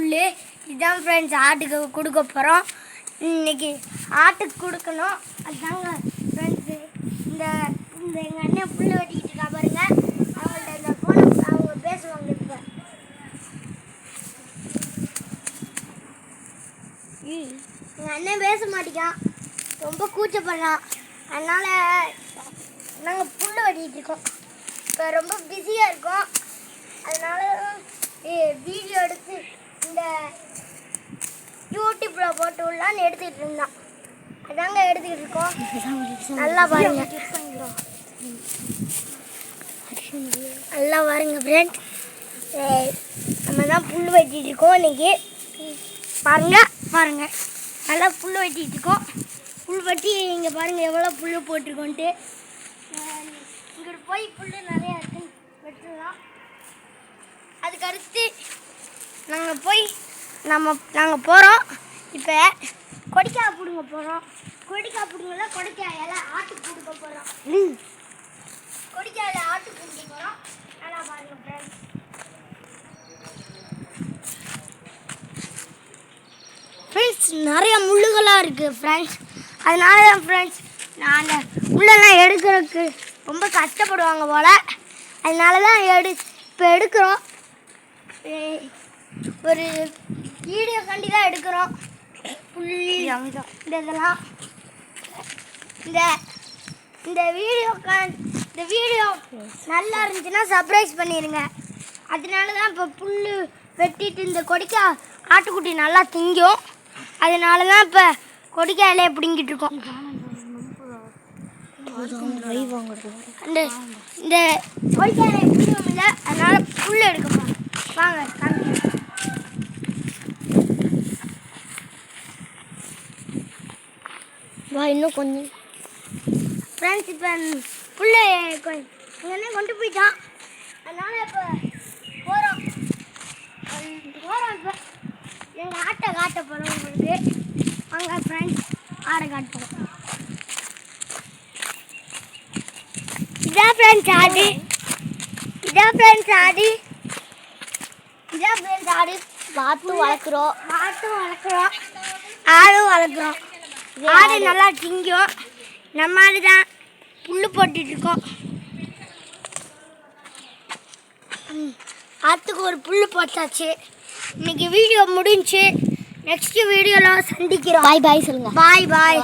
இதுதான் ஃப்ரெண்ட்ஸ் ஆட்டுக்கு கொடுக்க போகிறோம். இன்னைக்கு ஆட்டுக்கு கொடுக்கணும். அதுதாங்க ஃப்ரெண்ட்ஸு. இந்த இந்த எங்கள் அண்ணன் புல் வெட்டிக்கிட்டு இருக்கா பாருங்க. அவங்கள்ட்ட இந்த ஃபோனை அவங்க பேசுவாங்க. இப்போ எங்கள் அண்ணன் பேச மாட்டேங்கான், ரொம்ப கூச்சப்படுறான். அதனால் நாங்கள் புல் வெட்டிகிட்டு இருக்கோம். இப்போ ரொம்ப பிஸியாக இருக்கோம். அதனால வீடியோ எடுத்து இந்த யூடியூப்பில் போட்டு விடலான்னு எடுத்துக்கிட்டு இருந்தான். அதாங்க எடுத்துக்கிட்டு இருக்கோம். நல்லா பாருங்க, நல்லா பாருங்க ஃப்ரெண்ட். நம்ம தான் புல் வெட்டிகிட்டு இருக்கோம் இன்னைக்கு. பாருங்க பாருங்க, நல்லா புல் வெட்டிகிட்டு இருக்கோம். புல் வெட்டி இங்கே பாருங்கள் எவ்வளோ புல் போட்டிருக்கோன்ட்டு. இங்கிட்டு போய் புல் நிறையா இருக்குன்னு வெட்டுலாம். அதுக்கடுத்து நாங்கள் போகிறோம். இப்போ கொடிக்காய் பிடுங்க போகிறோம். கொடிக்காய் பிடுங்கல, கொடிக்காயில் ஆட்டுக்கு கொடுக்க போகிறோம். கொடிக்காயில் ஆட்டுக்கு கொடுக்க போகிறோம். நல்லா பாருங்கள் ஃப்ரெண்ட்ஸ். ஃப்ரெண்ட்ஸ் நிறைய முள்ளுகளாக இருக்குது ஃப்ரெண்ட்ஸ். அதனால தான் ஃப்ரெண்ட்ஸ் நான் அந்த முள்ளெல்லாம் எடுக்கிறதுக்கு ரொம்ப கஷ்டப்படுவாங்க போல். அதனால தான் இப்போ எடுக்கிறோம். ஒரு வீடியோ கண்டி தான் எடுக்கிறோம். புள்ளி இதெல்லாம் இந்த வீடியோ நல்லா இருந்துச்சுன்னா சப்ஸ்கிரைப் பண்ணிடுங்க. அதனால தான் இப்போ புல் வெட்டிட்டு இந்த கொடிக்காய் ஆட்டுக்குட்டி நல்லா திங்கும். அதனால தான் இப்போ கொடிக்காயிலே பிடிங்கிட்டு இருக்கோம். இந்த கொடிக்காயில பிடிக்கும் இல்லை, அதனால புல் எடுக்க போகிறோம். வாங்க வா, இன்னும் கொஞ்சம் ஃப்ரெண்ட்ஸ். இப்போ புல் எங்கன்னா கொண்டு போயிட்டான். அதனால் இப்போ போகிறோம். இப்போ எங்கள் ஆட்டை காட்ட போகிறோம் உங்களுக்கு. வாங்க ஃப்ரெண்ட்ஸ், ஆடை காட்டுவோம். இதான் ஃப்ரெண்ட்ஸ் ஆடு. இதான் ஃப்ரெண்ட்ஸ் ஆடு. இதான் ஃப்ரெண்ட்ஸ் ஆடு. வாட்டும் வளர்க்குறோம். ஆடும் வளர்க்குறோம். ஆடு நல்லா திங்கும். நம்ம ஆடு தான் புல் போட்டுட்ருக்கோம். ஆட்டுக்கு ஒரு புல் போட்டாச்சு. இன்னைக்கு வீடியோ முடிஞ்சு. நெக்ஸ்ட் வீடியோவில் சந்திக்கிறோம். பாய் பாய் சொல்லுங்கள். பாய் பாய்.